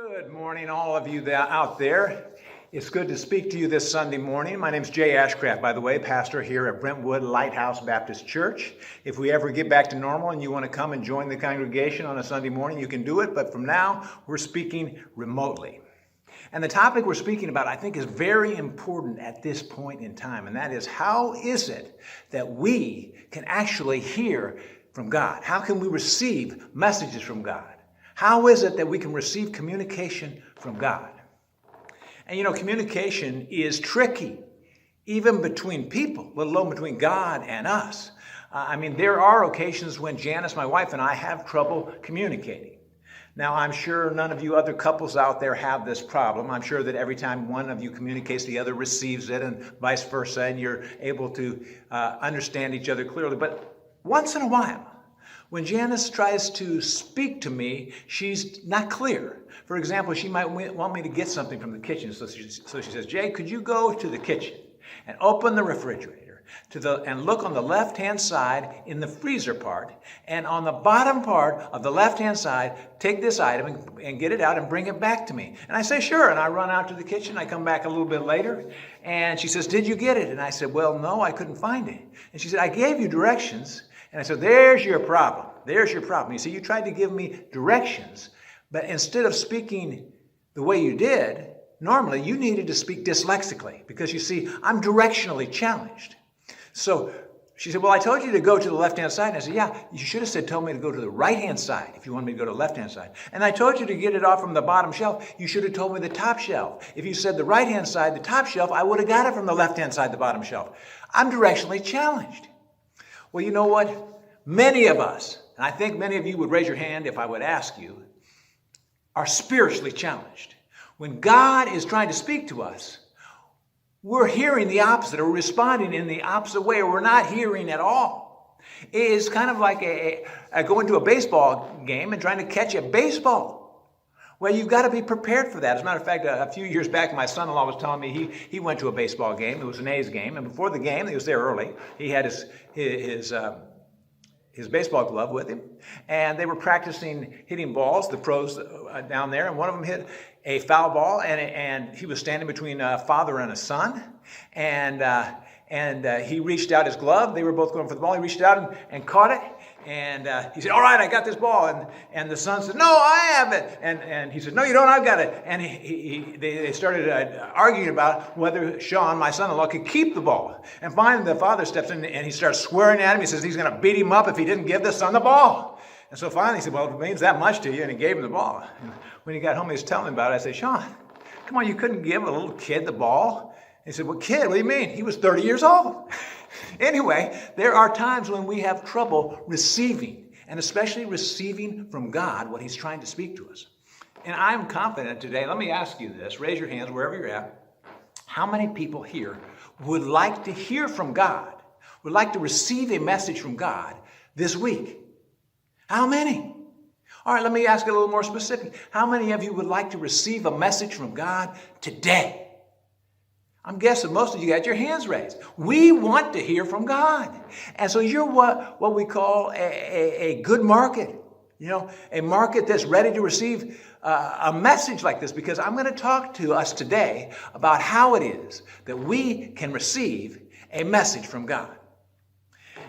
Good morning, all of you out there. It's good to speak to you this Sunday morning. My name is Jay Ashcraft, by the way, pastor here at Brentwood Lighthouse Baptist Church. If we ever get back to normal and you want to come and join the congregation on a Sunday morning, you can do it. But from now, we're speaking remotely. And the topic we're speaking about, I think, is very important at this point in time. And that is, how is it that we can actually hear from God? How can we receive messages from God? How is it that we can receive communication from God? And you know, communication is tricky, even between people, let alone between God and us. There are occasions when Janice, my wife, and I have trouble communicating. Now, I'm sure none of you other couples out there have this problem. I'm sure that every time one of you communicates, the other receives it, and vice versa, and you're able to understand each other clearly. But once in a while, when Janice tries to speak to me, she's not clear. For example, she might want me to get something from the kitchen. So she says, Jay, could you go to the kitchen and open the refrigerator and look on the left-hand side in the freezer part, and on the bottom part of the left-hand side, take this item and get it out and bring it back to me. And I say, sure. And I run out to the kitchen. I come back a little bit later, and she says, did you get it? And I said, well, no, I couldn't find it. And she said, I gave you directions. And I said, there's your problem. There's your problem. You see, you tried to give me directions, but instead of speaking the way you did, normally you needed to speak dyslexically, because you see, I'm directionally challenged. So she said, well, I told you to go to the left-hand side. And I said, yeah, you should have told me to go to the right-hand side if you wanted me to go to the left-hand side. And I told you to get it off from the bottom shelf. You should have told me the top shelf. If you said the right-hand side, the top shelf, I would have got it from the left-hand side, the bottom shelf. I'm directionally challenged. Well, you know what? Many of us, and I think many of you would raise your hand if I would ask you, are spiritually challenged. When God is trying to speak to us, we're hearing the opposite, or responding in the opposite way, or we're not hearing at all. It is kind of like going to a baseball game and trying to catch a baseball. Well, you've got to be prepared for that. As a matter of fact, a few years back, my son-in-law was telling me he went to a baseball game. It was an A's game, and before the game, he was there early. He had his baseball glove with him, and they were practicing hitting balls, the pros down there, and one of them hit a foul ball, and he was standing between a father and a son, and he reached out his glove. They were both going for the ball. He reached out and caught it, and he said, all right, I got this ball. And the son said, no, I have it. And he said, no, you don't, I've got it. And they started arguing about whether Sean, my son-in-law, could keep the ball. And finally, the father steps in, and he starts swearing at him. He says he's going to beat him up if he didn't give the son the ball. And so finally, he said, well, if it means that much to you, and he gave him the ball. And when he got home, he was telling him about it. I said, Sean, come on, you couldn't give a little kid the ball? He said, well, kid, what do you mean? He was 30 years old. Anyway, there are times when we have trouble receiving, and especially receiving from God what he's trying to speak to us. And I'm confident today, let me ask you this, raise your hands wherever you're at. How many people here would like to hear from God, would like to receive a message from God this week? How many? All right, let me ask it a little more specific. How many of you would like to receive a message from God today? I'm guessing most of you got your hands raised. We want to hear from God. And so you're what we call a good market, a market that's ready to receive a message like this, because I'm going to talk to us today about how it is that we can receive a message from God.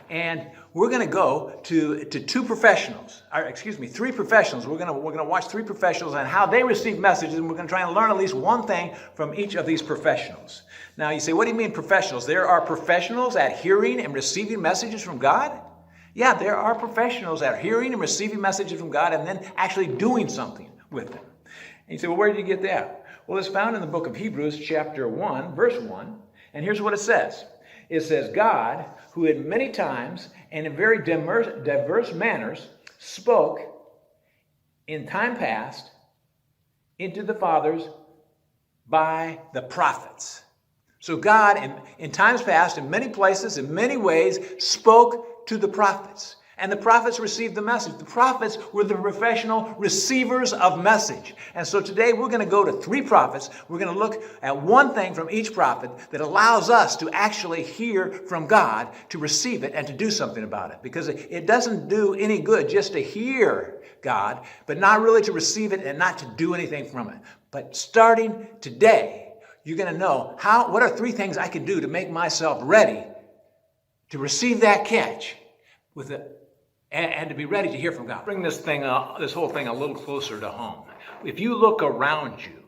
And we're going to go to three professionals. We're going to watch three professionals and how they receive messages, and we're going to try and learn at least one thing from each of these professionals. Now, you say, what do you mean professionals? There are professionals at hearing and receiving messages from God? Yeah, there are professionals at hearing and receiving messages from God and then actually doing something with them. And you say, well, where did you get that? Well, it's found in the book of Hebrews, chapter 1, verse 1. And here's what it says. It says, God, who at many times and in very diverse manners spoke in time past into the fathers by the prophets. So God, in times past, in many places, in many ways, spoke to the prophets. And the prophets received the message. The prophets were the professional receivers of message. And so today we're going to go to 3 prophets. We're going to look at one thing from each prophet that allows us to actually hear from God, to receive it, and to do something about it. Because it doesn't do any good just to hear God, but not really to receive it and not to do anything from it. But starting today, you're going to know what are 3 things I can do to make myself ready to receive that catch and to be ready to hear from God. Bring this whole thing a little closer to home. If you look around you,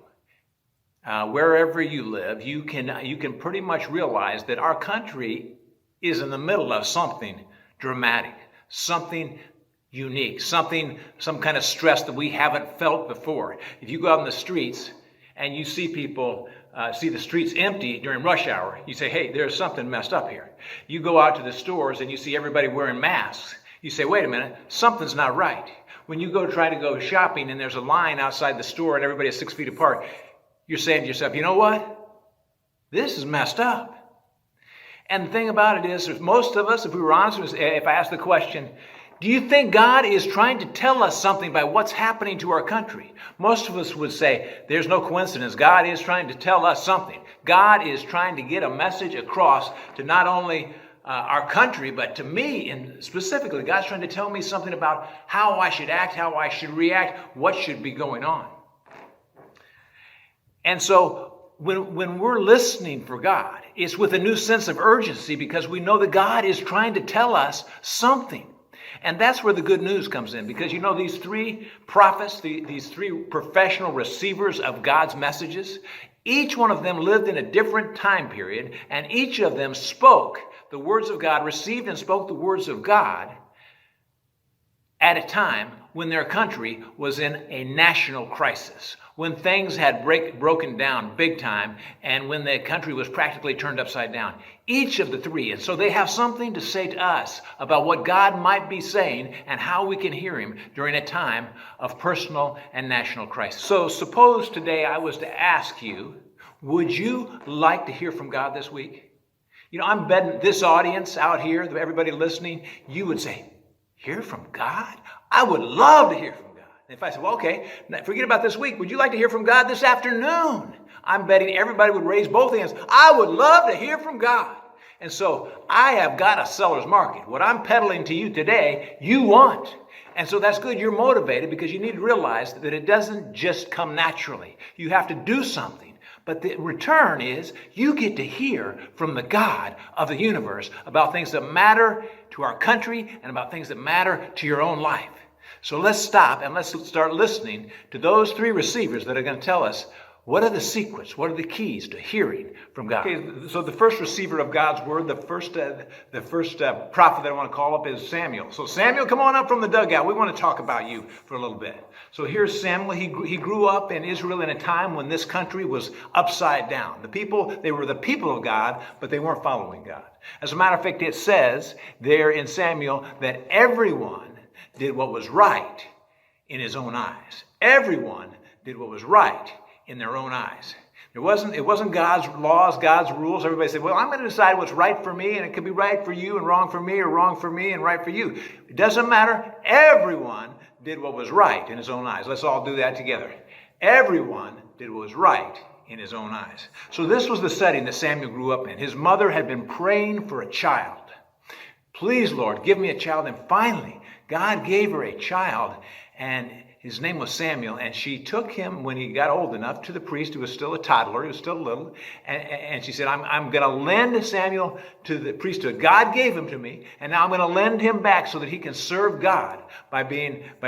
wherever you live, you can pretty much realize that our country is in the middle of something dramatic, something unique, some kind of stress that we haven't felt before. If you go out in the streets and you see people, see the streets empty during rush hour, you say, hey, there's something messed up here. You go out to the stores and you see everybody wearing masks. You say, wait a minute, something's not right. When you try to go shopping and there's a line outside the store and everybody is 6 feet apart, you're saying to yourself, you know what? This is messed up. And the thing about it is, most of us, if we were honest, if I asked the question, do you think God is trying to tell us something by what's happening to our country? Most of us would say, there's no coincidence. God is trying to tell us something. God is trying to get a message across to not only our country, but to me, and specifically, God's trying to tell me something about how I should act, how I should react, what should be going on. And so when we're listening for God, it's with a new sense of urgency because we know that God is trying to tell us something. And that's where the good news comes in, because you know these 3 prophets, these 3 professional receivers of God's messages, each one of them lived in a different time period, and each of them spoke the words of God, received and spoke the words of God at a time when their country was in a national crisis, when things had broken down big time, and when the country was practically turned upside down. Each of the 3. And so they have something to say to us about what God might be saying and how we can hear him during a time of personal and national crisis. So suppose today I was to ask you, would you like to hear from God this week? You know, I'm betting this audience out here, everybody listening, you would say, hear from God? I would love to hear from God. And if I said, well, okay, forget about this week. Would you like to hear from God this afternoon? I'm betting everybody would raise both hands. I would love to hear from God. And so I have got a seller's market. What I'm peddling to you today, you want. And so that's good. You're motivated because you need to realize that it doesn't just come naturally. You have to do something. But the return is you get to hear from the God of the universe about things that matter to our country and about things that matter to your own life. So let's stop and let's start listening to those 3 receivers that are going to tell us what are the secrets, what are the keys to hearing from God. Okay, so the first receiver of God's word, the first prophet that I want to call up is Samuel. So Samuel, come on up from the dugout. We want to talk about you for a little bit. So here's Samuel. He grew up in Israel in a time when this country was upside down. They were the people of God, but they weren't following God. As a matter of fact, it says there in Samuel that everyone did what was right in his own eyes. Everyone did what was right in their own eyes. It wasn't God's laws, God's rules. Everybody said, well, I'm going to decide what's right for me, and it could be right for you and wrong for me, or wrong for me and right for you. It doesn't matter. Everyone did what was right in his own eyes. Let's all do that together. Everyone did what was right in his own eyes. So this was the setting that Samuel grew up in. His mother had been praying for a child. Please, Lord, give me a child. And finally, God gave her a child, and his name was Samuel, and she took him when he got old enough to the priest, who was still a toddler, he was still little, and she said, I'm going to lend Samuel to the priesthood. God gave him to me, and now I'm going to lend him back so that he can serve God by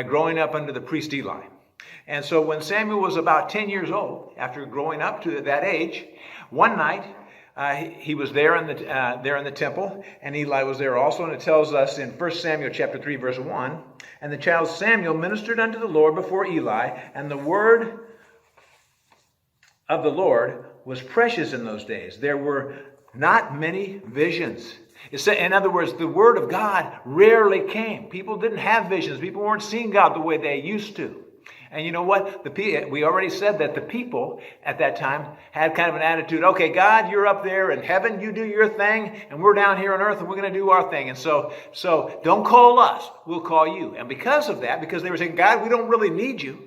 growing up under the priest Eli. And so when Samuel was about 10 years old, after growing up to that age, one night, he was there in the temple, and Eli was there also. And it tells us in 1 Samuel chapter 3, verse 1, and the child Samuel ministered unto the Lord before Eli, and the word of the Lord was precious in those days. There were not many visions. In other words, the word of God rarely came. People didn't have visions. People weren't seeing God the way they used to. And you know what? We already said that the people at that time had kind of an attitude, okay, God, you're up there in heaven, you do your thing, and we're down here on earth, and we're going to do our thing. And so don't call us, we'll call you. And because of that, because they were saying, God, we don't really need you,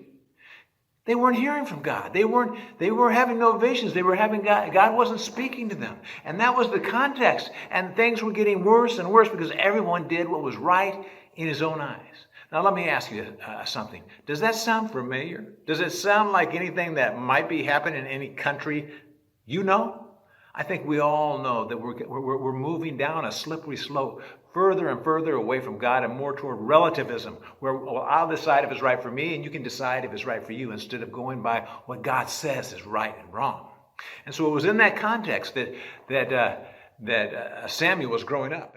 they weren't hearing from God. They were having no visions. They were having God wasn't speaking to them. And that was the context. And things were getting worse and worse because everyone did what was right in his own eyes. Now, let me ask you something. Does that sound familiar? Does it sound like anything that might be happening in any country you know? I think we all know that we're moving down a slippery slope, further and further away from God and more toward relativism, where I'll decide if it's right for me and you can decide if it's right for you, instead of going by what God says is right and wrong. And so it was in that context that Samuel was growing up.